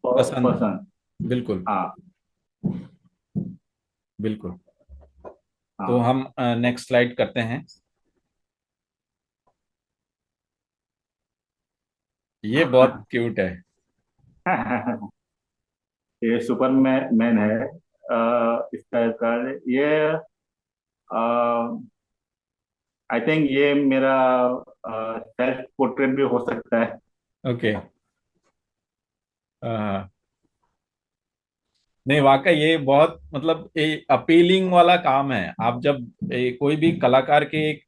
पसंद। पर्सन। बिल्कुल। हाँ बिल्कुल। तो हाँ। हम नेक्स्ट स्लाइड करते हैं। ये बहुत क्यूट है। ये सुपरमैन मैन है। इसका ये आई थिंक ये मेरा सेल्फ पोर्ट्रेट भी हो सकता है। ओके। नहीं, वाकई ये बहुत मतलब ये अपीलिंग वाला काम है। आप जब कोई भी कलाकार के एक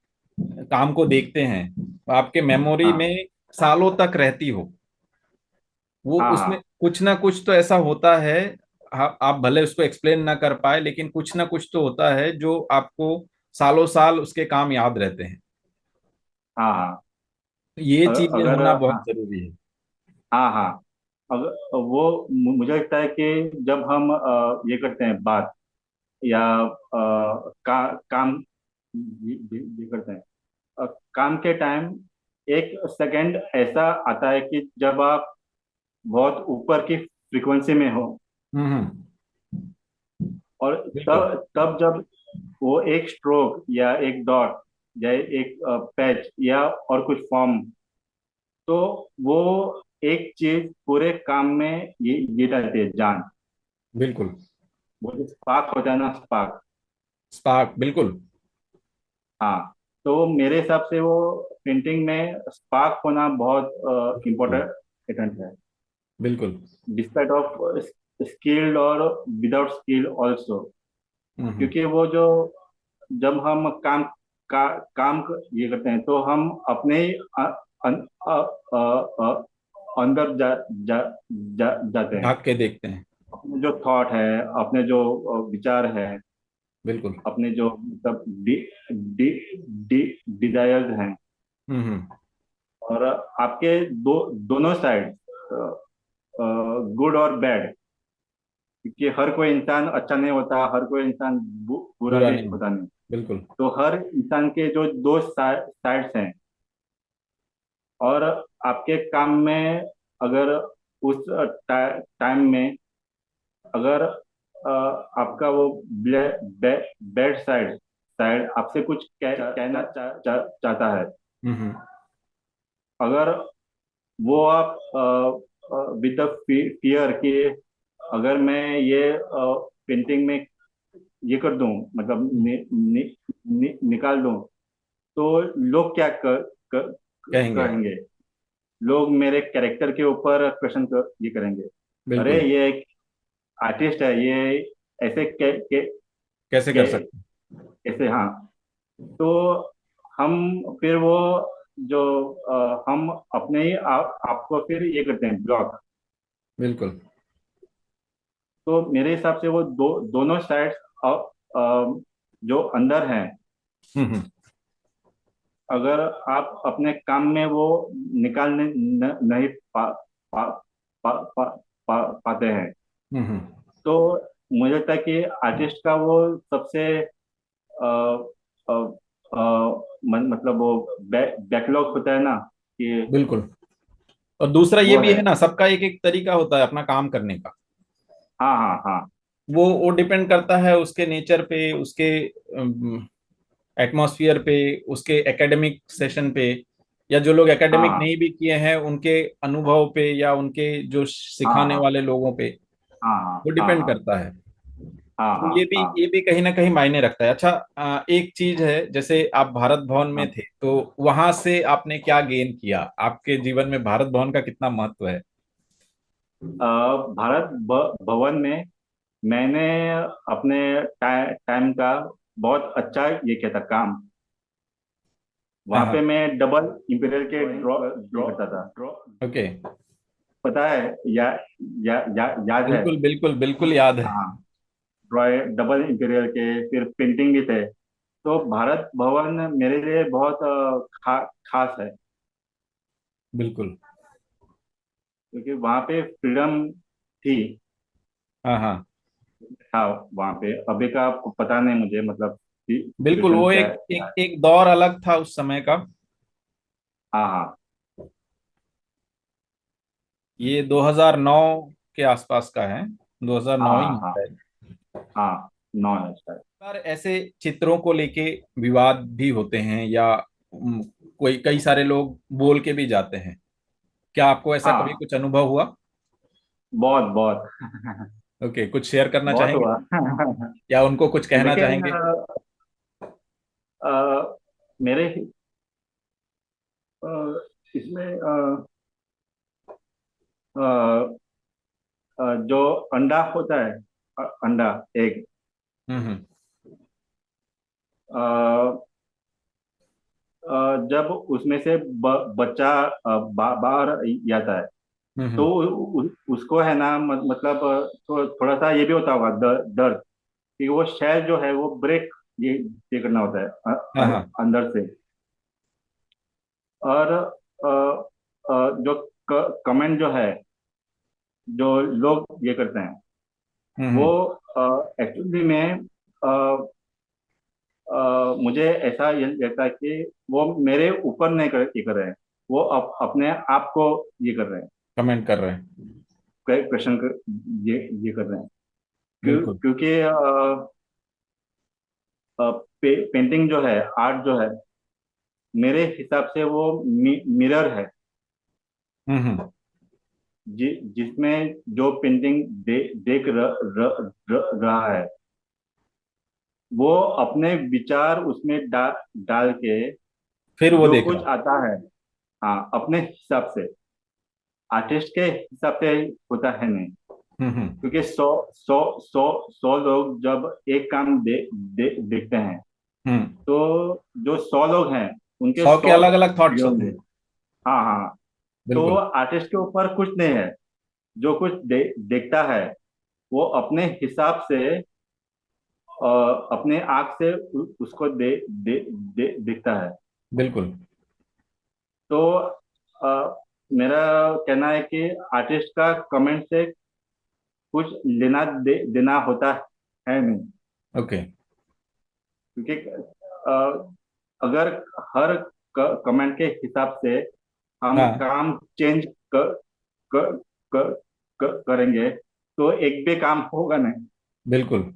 काम को देखते हैं तो आपके मेमोरी हाँ में सालों तक रहती हो। वो हाँ उसमें हाँ कुछ ना कुछ तो ऐसा होता है। आप भले उसको एक्सप्लेन ना कर पाए, लेकिन कुछ ना कुछ तो होता है जो आपको सालों साल उसके काम याद रहते हैं। हाँ हाँ। तो ये चीजें अगर होना बहुत हाँ जरूरी है। हाँ हाँ। अगर वो मुझे लगता है कि जब हम ये करते हैं बात या काम ये करते हैं काम के टाइम एक सेकंड ऐसा आता है कि जब आप बहुत ऊपर की फ्रीक्वेंसी में हो। और बिल्कुल। तब तब जब वो एक स्ट्रोक या एक डॉट या एक पैच या और कुछ फॉर्म, तो वो एक चीज पूरे काम में ये डालती है जान। बिल्कुल। वो जो स्पार्क होता है ना, स्पार्क। स्पार्क, बिल्कुल। हाँ। तो मेरे हिसाब से वो पेंटिंग में स्पार्क होना बहुत बिल्कुल। इम्पोर्टेंट है। बिल्कुल। डिस्पाइट ऑफ स्किल्ड और विदाउट स्किल ऑल्सो। हम्म। क्योंकि वो जो जब हम ये करते हैं तो हम अपने ही अन, अ, अ, अ, अंदर जाते हैं। झांक के देखते हैं। अपने जो थॉट है, अपने जो विचार है, बिल्कुल। अपने जो मतलब डिजायर्स हैं। हम्म। और आपके दोनों साइड गुड और बैड। क्योंकि हर कोई इंसान अच्छा नहीं होता, हर कोई इंसान बुरा बुरा भी नहीं। होता नहीं। बिल्कुल। तो हर इंसान के जो दो साइड्स हैं। और आपके काम में अगर उस टाइम में अगर आपका वो बैड साइड साइड आपसे कुछ कहना चाहता है। हम्म। अगर वो आप विद द फियर कि अगर मैं ये पेंटिंग में ये कर दूं, मतलब निकाल दूं, तो लोग क्या कर, कहेंगे। कहेंगे। लोग मेरे कैरेक्टर के ऊपर क्वेश्चन ये करेंगे। अरे बिल्कुल। ये एक आर्टिस्ट है, ये ऐसे कैसे कर के, सकते कैसे। हाँ। तो हम फिर वो जो हम अपने ही आपको फिर ये करते हैं ब्लॉक। बिल्कुल। तो मेरे हिसाब से वो दोनों साइड्स जो अंदर हैं, हम्म। अगर आप अपने काम में वो निकालने नहीं पा, पाते हैं, हम्म। तो मुझे लगता है कि आर्टिस्ट का वो सबसे अ, अ, मतलब वो बैकलॉग होता है ना, कि बिल्कुल। और दूसरा ये वो भी है। है ना, सबका एक एक तरीका होता है अपना काम करने का। हाँ हाँ हाँ वो डिपेंड करता है उसके नेचर पे, उसके एटमॉस्फियर पे, उसके एकेडमिक सेशन पे, या जो लोग एकेडमिक हाँ नहीं भी किए हैं उनके अनुभव पे, या उनके जो हाँ सिखाने हाँ वाले लोगों पे। हाँ हाँ वो हाँ डिपेंड हाँ करता है। हाँ तो हाँ हाँ ये भी कहीं ना कहीं मायने रखता है। अच्छा, एक चीज है, जैसे आप भारत भवन में हाँ। थे तो वहां से आपने क्या गेन किया? आपके जीवन में भारत भवन का कितना महत्व है? भारत भवन में मैंने अपने टाइम का बहुत अच्छा ये किया था काम। हाँ वहां हाँ। पे मैं डबल इंपीरियल के ड्रॉ करता था। ओके। पता है याद है। बिल्कुल बिल्कुल बिल्कुल याद है। हाँ। ड्रॉ डबल इंपीरियल के फिर पेंटिंग भी थे। तो भारत भवन मेरे लिए बहुत खास है। बिल्कुल। क्योंकि वहां पे फ्रीडम थी, हाँ हाँ। था वहां पे। अभी का आपको पता नहीं मुझे, मतलब बिल्कुल, सिचुएशन वो क्या एक क्या एक है। एक दौर अलग था उस समय का। हाँ हाँ। ये 2009 के आसपास का है, 2009 ही हाँ हाँ। है। हाँ, नौ है शायद। पर ऐसे चित्रों को लेके विवाद भी होते हैं, या कोई कई सारे लोग बोल के भी जाते हैं। क्या आपको ऐसा कभी हाँ, कुछ अनुभव हुआ? बहुत बहुत। ओके, कुछ शेयर करना बहुत चाहेंगे, हुआ। या उनको कुछ कहना लेकिन चाहेंगे? मेरे अ, इसमें अ, जो अंडा होता है, अंडा, एग, हम्म। जब उसमें से बच्चा बाहर जाता है, तो हम्म। उसको है ना, मतलब थोड़ा सा ये भी होता होगा, दर्द, कि वो शेल जो है वो ब्रेक, ये करना होता है हाँ हाँ। अंदर से। और जो कमेंट जो है, जो लोग ये करते हैं, वो हम्म। एक्चुअली में मुझे ऐसा ये लगता है कि वो मेरे ऊपर नहीं ये कर रहे हैं, वो अपने आप को ये कर रहे हैं, कमेंट कर रहे हैं। क्वेश्चन ये कर रहे हैं। बिल्कुल। क्योंकि पेंटिंग जो है, आर्ट जो है, मेरे हिसाब से वो मिरर है। हम्म। जिसमें जो पेंटिंग देख रहा है, वो अपने विचार उसमें डाल के फिर वो जो देख रहा कुछ है। आता है, हाँ, अपने हिसाब से, आर्टिस्ट के हिसाब से होता है नहीं। हम्म। क्योंकि सौ सौ सौ सौ लोग जब एक काम देखते हैं, हम्म। तो जो 100 लोग हैं, उनके 100 के 100 अलग अलग थॉट्स ये होते होंगे। हैं। हाँ हाँ। तो बिल्कुल। आर्टिस्ट के ऊपर कुछ नहीं है, जो कुछ देखता है, वो अपने हिसाब से, अपने आँख से उसको देखता है। बिल्कुल। तो मेरा कहना है कि आर्टिस्ट का कमेंट से कुछ लेना देना होता है नहीं। ओके। क्योंकि अगर हर कमेंट के हिसाब से हम हाँ। काम चेंज कर, कर, कर, करेंगे, तो एक भी काम होगा नहीं। बिल्कुल।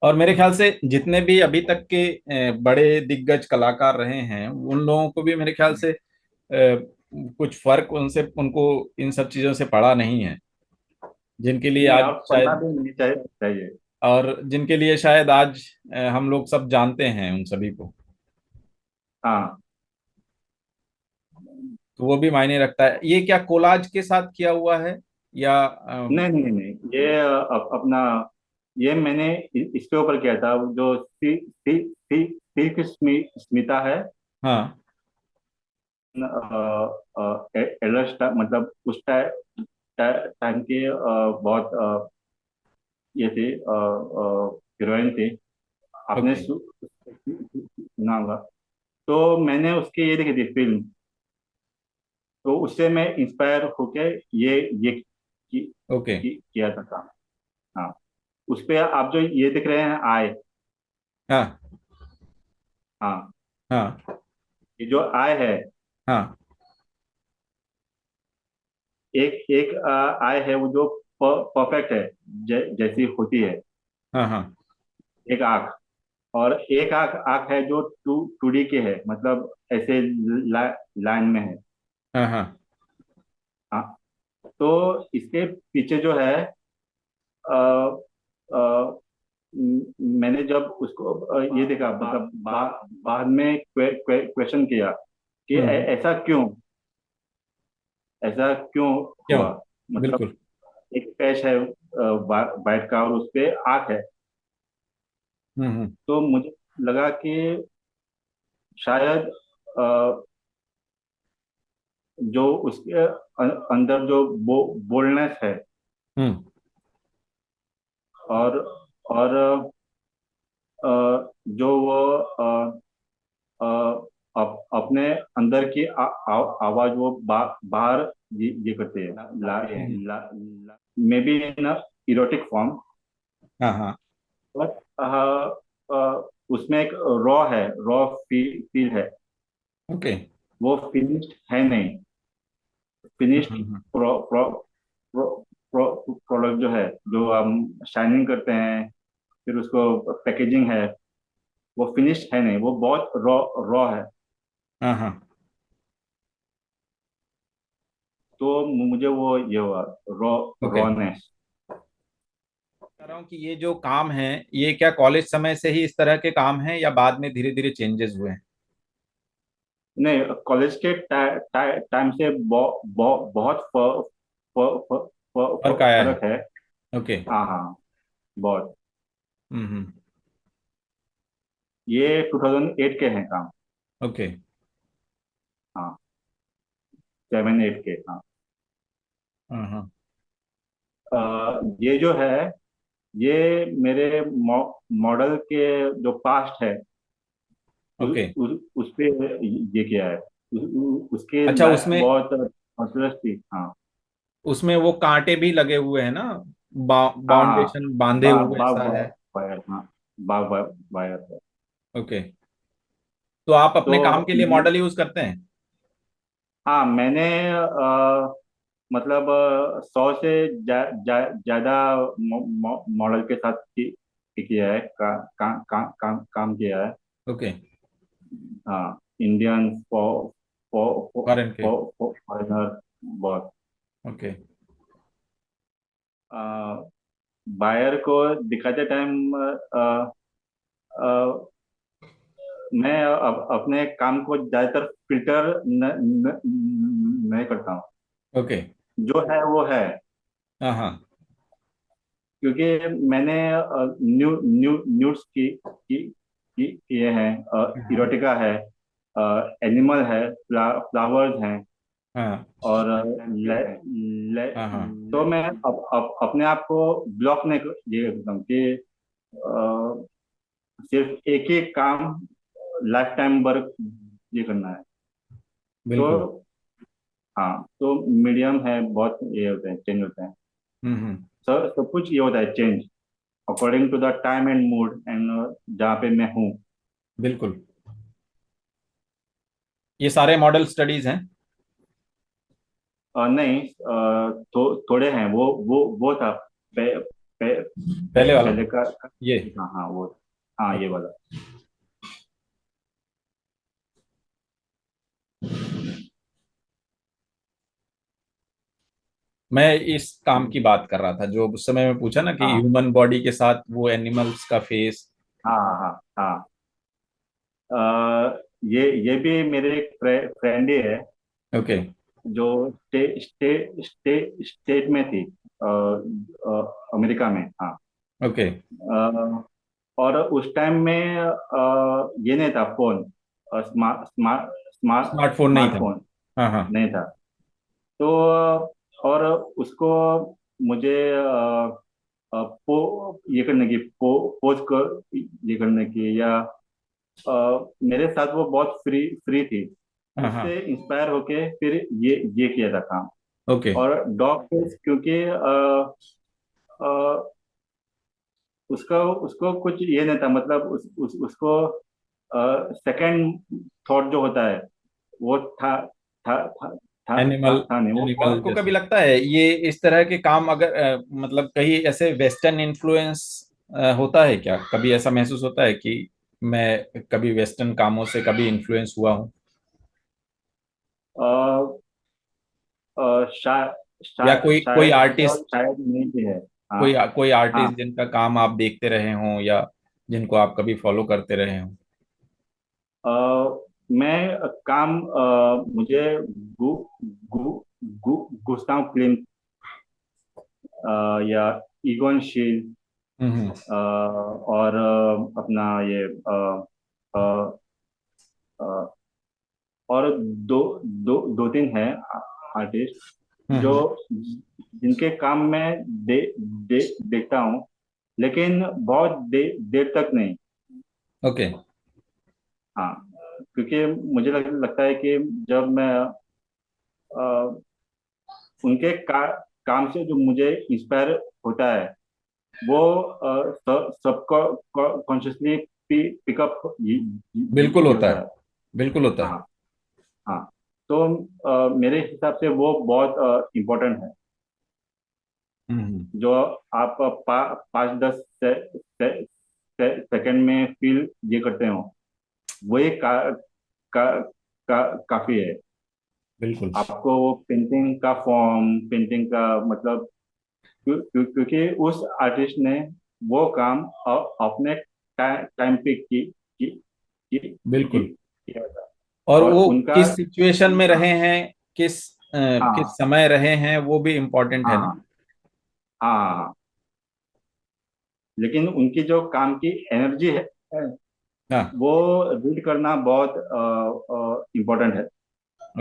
और मेरे ख्याल से जितने भी अभी तक के बड़े दिग्गज कलाकार रहे हैं, उन लोगों को भी मेरे ख्याल से कुछ फर्क उनसे उनको इन सब चीजों से पड़ा नहीं है, जिनके लिए नहीं, आज आप पढ़ना शायद, भी नहीं चाहिए। और जिनके लिए शायद आज हम लोग सब जानते हैं उन सभी को। हाँ। तो वो भी मायने रखता है। ये क्या कोलाज के साथ किया हुआ है, या नहीं नहीं नहीं, ये अपना, ये मैंने इसके ऊपर किया था, जो सिल्क स्मिता है, हाँ। एलर्स, मतलब उस टाइम की बहुत ये थी, हीरोइन थी। आपने ओके। सुना होगा। तो मैंने उसकी ये देखी थी फिल्म, तो उससे मैं इंस्पायर होके ये ओके। किया था काम। हाँ, उस पे आप जो ये दिख रहे हैं, आय, हाँ हाँ, हाँ ये जो आय है, हाँ एक एक आय है, वो जो परफेक्ट है, जैसी होती है, हाँ हाँ एक आंख। और एक आंख आंख है जो टू डी के है, मतलब ऐसे लाइन में है। हाँ हाँ। हाँ। तो इसके पीछे जो है, अ, अ, मैंने जब उसको ये देखा, मतलब बाद में क्वेश्चन किया कि हम्म। ऐसा क्यों, ऐसा क्यों क्यों? हुआ। मतलब बिल्कुल। एक पैच है वाइट का, और उस पे आंख है। हम्म। तो मुझे लगा कि शायद अ, जो उसके अंदर जो बोल्डनेस है, हम्म। और और जो वो अपने अंदर की आवाज वो बाहर ये करते हैं, hmm. May be in erotic form. हाँ हाँ। बट उसमें एक रॉ फील है। ओके। वो फिनिश्ड है नहीं। Finished hmm. Pro pro pro product जो है, जो हम शाइनिंग करते हैं, फिर उसको पैकेजिंग है, वो फिनिश्ड है नहीं, वो बहुत रॉ रॉ है। हाँ हाँ। तो मुझे वो ये हुआ, रॉ ओके। रॉनेस। कह रहा हूँ कि ये जो काम है, ये क्या कॉलेज समय से ही इस तरह के काम है या बाद में धीरे धीरे चेंजेस हुए हैं? नहीं, कॉलेज के टाइम से बहुत फर्क आया है। फर्क है। ओके। हाँ हाँ, बहुत। हम्म। ये 2008 के हैं काम। ओके। हाँ, 7 8 के, हाँ। हाँ हाँ। ये जो है, ये मेरे मॉडल के जो पास्ट है, ओके। उस पे ये किया है। उसके अच्छा, लाइफ उसमें बहुत हॉस्पिटल थी, हाँ। उसमें वो कांटे भी लगे हुए हैं ना? हाँ हाँ, बाउंडेशन बांधे बा हुए बा ऐसा है? वायर, हाँ, बा वायर है। ओके। तो आप तो अपने काम के लिए मॉडल यूज करते हैं? हाँ, मैंने मतलब 100 से ज्यादा मॉडल के साथ किया है, काम किया है। ओके। हाँ, इंडियन फॉरेन के। फॉरेनर, बहुत। ओके। बायर को दिखाते टाइम मैं अपने काम को ज्यादातर फिल्टर नहीं करता हूँ। ओके। जो है वो है। हाँ हाँ। क्योंकि मैंने न्यूड्स किए हैं, हाँ इरोटिका है, एनिमल है, फ्लावर्स हैं, हाँ। और हाँ हाँ। तो मैं अपने आप को ब्लॉक नहीं ये करता हूँ कि सिर्फ एक ही काम लाइफ टाइम वर्क ये करना है। तो बिल्कुल। हाँ, तो मीडियम है, बहुत ये होते हैं, चेंज होते हैं। हम्म। सब कुछ ये होता है change, according to the time and mood and जहाँ पे मैं हूँ। बिल्कुल। ये सारे मॉडल स्टडीज हैं? नहीं, थोड़े हैं, वो था पहले वाला? पहले का। ये? हाँ हाँ, वो, हाँ, ये ओके। वाला। मैं इस काम की बात कर रहा था जो उस समय में पूछा ना, कि हाँ ह्यूमन बॉडी के साथ वो एनिमल्स का फेस। हाँ हाँ हाँ। ये भी मेरे एक फ्रेंड ही है, ओके। जो स्टेट में थी, अमेरिका में, हाँ। ओके। अ, और उस टाइम में ये नहीं था फोन, स्मार्टफोन नहीं था। स्मार्टफोन हाँ हाँ। नहीं था। तो और उसको मुझे ये करने की, पोज कर ये करने की, या मेरे साथ वो बहुत फ्री थी। हाँ हाँ। उससे इंस्पायर होके फिर ये किया था काम। ओके। और डॉग फेस, क्योंकि अ, उसका उसको कुछ ये नहीं था, मतलब उसको सेकंड थॉट जो होता है, वो एनिमल नहीं, वो एनिमल बहुत। को कभी लगता है ये इस तरह के काम, अगर मतलब कहीं ऐसे वेस्टर्न इन्फ्लुएंस होता है क्या? कभी ऐसा महसूस होता है कि मैं कभी वेस्टर्न कामों से कभी इन्फ्लुएंस हुआ हूँ? या कोई कोई आर्टिस्ट, शायद नहीं भी है। हाँ कोई हाँ। आर्टिस्ट जिनका काम आप देखते रहे हों, या जिनको आप कभी फॉलो करते रहे हों? अ, मैं काम मुझे गु, गु, गुस्ताव क्लिम, या ईगोन शील, हम्म। और अपना ये अ, अ, और दो तीन है आर्टिस्ट, जो हम्म। जिनके काम में देखता हूँ, लेकिन बहुत देर तक नहीं। ओके। हाँ, क्योंकि मुझे लगता है कि जब मैं अ, उनके काम से जो मुझे इंस्पायर होता है, वो सबको कॉन्शियसली पिकअप बिल्कुल ये होता होता है, है। बिल्कुल होता है। हाँ, हाँ। तो मेरे हिसाब से वो बहुत इम्पोर्टेंट है। हम्म। जो आप 5-10 सेकंड में फील ये करते हो, वही का, काफी है। बिल्कुल। आपको वो पेंटिंग का फॉर्म, पेंटिंग का मतलब, क्योंकि उस आर्टिस्ट ने वो काम अपने टाइम पे बिल्कुल। किया था। और और वो उनका, किस सिचुएशन में हाँ, रहे हैं, किस हाँ, समय रहे हैं, वो भी इम्पोर्टेंट है ना। हाँ, हाँ, हाँ। लेकिन उनकी जो काम की एनर्जी है, हाँ। वो रीड करना बहुत इम्पोर्टेंट है।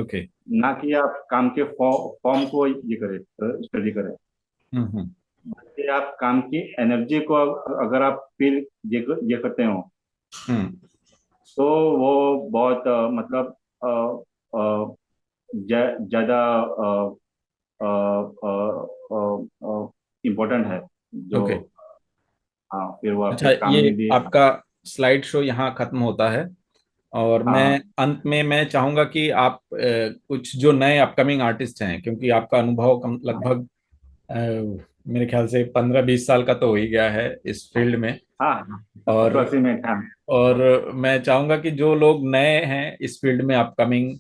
ओके। ना कि आप काम के फॉर्म को ये करें, स्टडी करें। हम्म। कि आप काम की एनर्जी को अगर आप फील ये करते हो, हम्म। तो वो बहुत मतलब ज्यादा इम्पोर्टेंट है। जो, ओके। हाँ, फिर वो अच्छा, आपके काम ये में भी। आपका स्लाइड शो यहाँ खत्म होता है, और मैं हाँ, अंत में मैं चाहूंगा कि आप कुछ जो नए अपकमिंग आर्टिस्ट हैं, क्योंकि आपका अनुभव लगभग मेरे ख्याल से 15-20 साल का तो हो ही गया है इस फील्ड में। हाँ, और अप्रोक्सीमेट, हाँ। और मैं चाहूंगा कि जो लोग नए हैं इस फील्ड में, अपकमिंग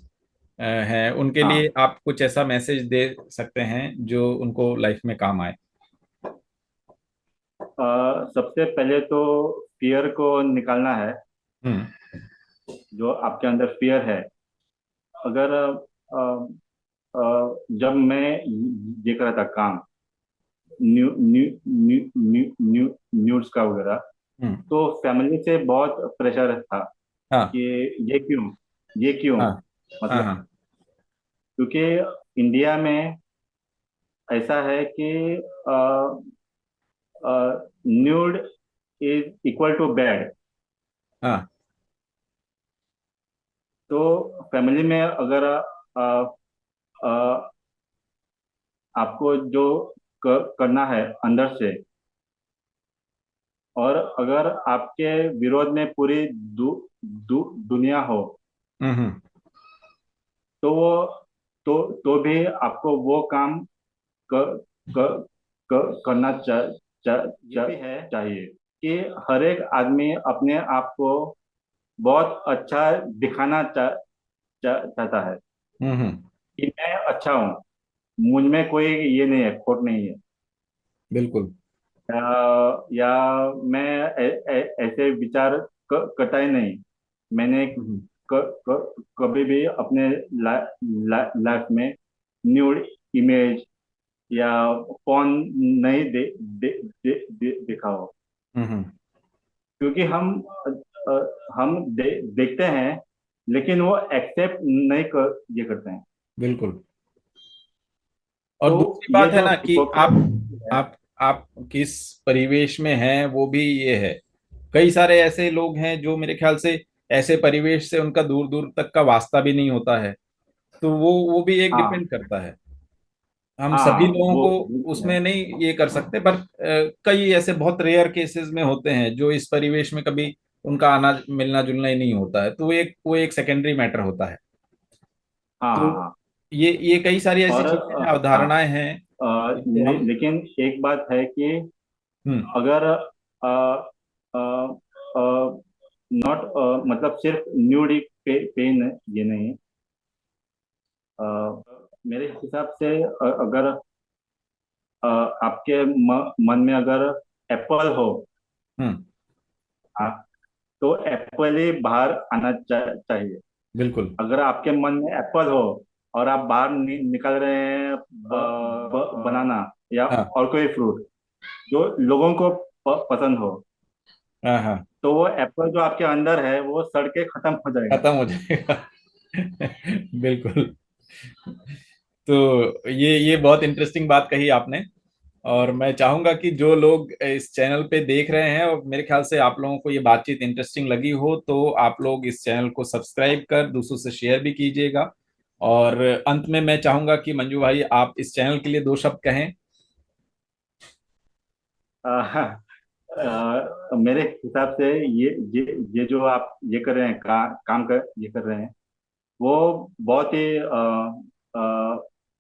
हैं, उनके हाँ। लिए आप कुछ ऐसा मैसेज दे सकते हैं जो उनको लाइफ में काम आए। सबसे पहले तो फियर को निकालना है। हम्म। जो आपके अंदर फियर है, अगर जब मैं ये कर रहा था काम, new new new new new news का वगैरह, हम्म। तो फैमिली से बहुत प्रेशर था हाँ। कि ये क्यों, ये क्यों, हाँ। हाँ। मतलब, हाँ। क्योंकि इंडिया में ऐसा है कि nude is equal to bad. हाँ। तो फैमिली में अगर अ, आपको जो करना है अंदर से, और अगर आपके विरोध में पूरी दुनिया हो, हम्म। तो वो तो भी आपको वो काम क, क, करना ये भी है चाहिए कि हर एक आदमी अपने आप को बहुत अच्छा दिखाना चाहता है हम्म। कि मैं अच्छा हूँ, मुझ में कोई ये नहीं है, खोट नहीं है। बिल्कुल। या मैं ऐसे विचार करता ही नहीं। मैंने हम्म। कभी भी अपने लाइफ में न्यूड इमेज या फोन नहीं देखा हो। हम्म। क्योंकि अ, हम देखते हैं, लेकिन वो एक्सेप्ट नहीं ये करते हैं। बिल्कुल। और तो दूसरी ये बात है जो ना कि हिपोक्रेसी है। आप किस परिवेश में हैं, वो भी ये है। कई सारे ऐसे लोग हैं जो मेरे ख्याल से ऐसे परिवेश से उनका दूर दूर तक का वास्ता भी नहीं होता है, तो वो भी एक हाँ, डिपेंड करता है। हम सभी हाँ, लोगों वो को बिल्कुल है। उसमें नहीं ये कर सकते, पर कई ऐसे बहुत रेयर केसेस में होते हैं जो इस परिवेश में कभी उनका आना मिलना जुलना ही नहीं होता है, तो वो एक सेकेंडरी मैटर होता है। हाँ, तो हाँ, हाँ। ये कई सारी ऐसी और चीजें हैं, हाँ, अवधारणाएं हैं जिनको हम। लेकिन एक बात है कि हम्म। अगर नॉट मतलब सिर्फ न्यूड पेन ये नहीं। अ, मेरे हिसाब से अगर आपके मन में अगर एप्पल हो, हम्म। हाँ, तो एप्पल ही बाहर आना चाहिए। बिल्कुल। अगर आपके मन में एप्पल हो और आप बाहर निकल रहे हैं बनाना या हाँ। और कोई फ्रूट जो लोगों को पसंद हो, हाँ। हाँ। तो वो एप्पल जो आपके अंदर है वो सड़ के खत्म हो जाएगा। खत्म हो जाएगा। बिल्कुल। तो ये बहुत इंटरेस्टिंग बात कही आपने। और मैं चाहूंगा कि जो लोग इस चैनल पे देख रहे हैं, और मेरे ख्याल से आप लोगों को ये बातचीत इंटरेस्टिंग लगी हो, तो आप लोग इस चैनल को सब्सक्राइब कर दूसरों से शेयर भी कीजिएगा। और अंत में मैं चाहूंगा कि मंजू भाई आप इस चैनल के लिए दो शब्द कहें। मेरे हिसाब से ये जो आप ये कर रहे हैं, काम कर ये कर रहे हैं, वो बहुत ही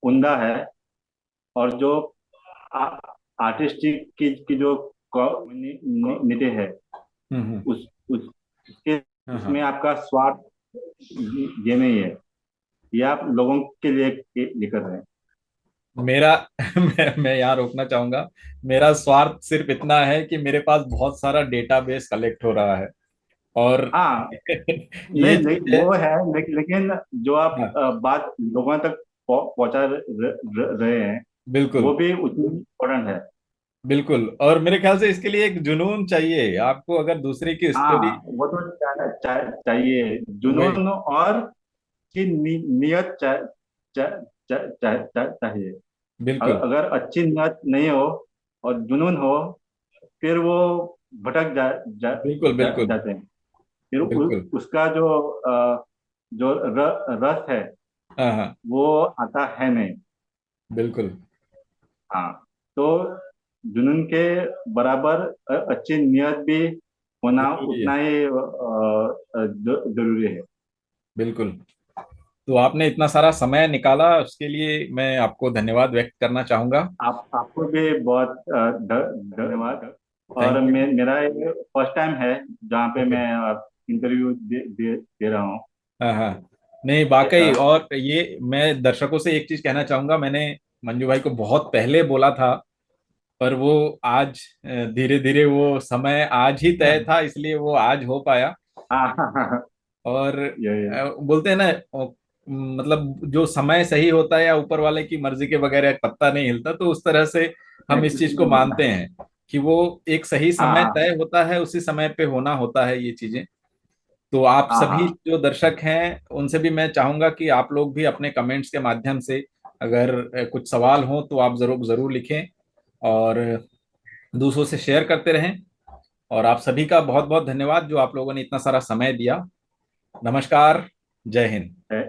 उम्दा है। और जो आर्टिस्टिक की जो कम्युनिटी है, हम्म। उस उसके हाँ उसमें हाँ। आपका स्वार्थ ये नहीं है। ये आप लोगों के लिए ये कर रहे हैं। मेरा मैं यहाँ रोकना चाहूंगा। मेरा स्वार्थ सिर्फ इतना है कि मेरे पास बहुत सारा डेटाबेस कलेक्ट हो रहा है, और हाँ, नहीं ये नहीं चीज है। वो है, लेकिन जो आप हाँ, बात लोगों तक पहुंचा रहे हैं, बिल्कुल वो भी उतनी इम्पोर्टेंट है। बिल्कुल। और मेरे ख्याल से इसके लिए एक जुनून चाहिए आपको, अगर दूसरे की स्टोरी। हाँ, वो तो चाहिए वही। जुनून, और की नियत चाहिए। बिल्कुल अगर अच्छी नियत नहीं हो और जुनून हो, फिर वो भटक बिल्कुल। बिल्कुल जाते हैं। फिर बिल्कुल। उसका जो रस है, हाँ हाँ। वो आता है नहीं। बिल्कुल हाँ, तो जुनून के बराबर अच्छी नियत भी होना जरूरी है। उतना ही जरूरी है। बिल्कुल। तो आपने इतना सारा समय निकाला, उसके लिए मैं आपको धन्यवाद व्यक्त करना चाहूंगा। आपको भी बहुत धन्यवाद। और थैंक यू। मेरा ये फर्स्ट टाइम है जहाँ पे ओके। मैं इंटरव्यू दे रहा हूँ। हाँ हाँ। नहीं, वाकई। और ये मैं दर्शकों से एक चीज कहना चाहूंगा। मैंने मंजू भाई को बहुत पहले बोला था, पर वो आज धीरे धीरे वो समय आज ही तय था, इसलिए वो आज हो पाया। हाँ हाँ हाँ, और ये बोलते हैं ना, मतलब जो समय सही होता है या ऊपर वाले की मर्जी के बगैर एक पत्ता नहीं हिलता, तो उस तरह से हम इस चीज को मानते हैं कि वो एक सही हाँ समय हाँ तय होता है, उसी समय पे होना होता है ये चीजें। तो आप हाँ सभी हाँ जो दर्शक हैं उनसे भी मैं चाहूंगा कि आप लोग भी अपने कमेंट्स के माध्यम से, अगर कुछ सवाल हो तो आप जरूर जरूर लिखें, और दूसरों से शेयर करते रहें। और आप सभी का बहुत बहुत धन्यवाद जो आप लोगों ने इतना सारा समय दिया। नमस्कार। जय हिंद। है।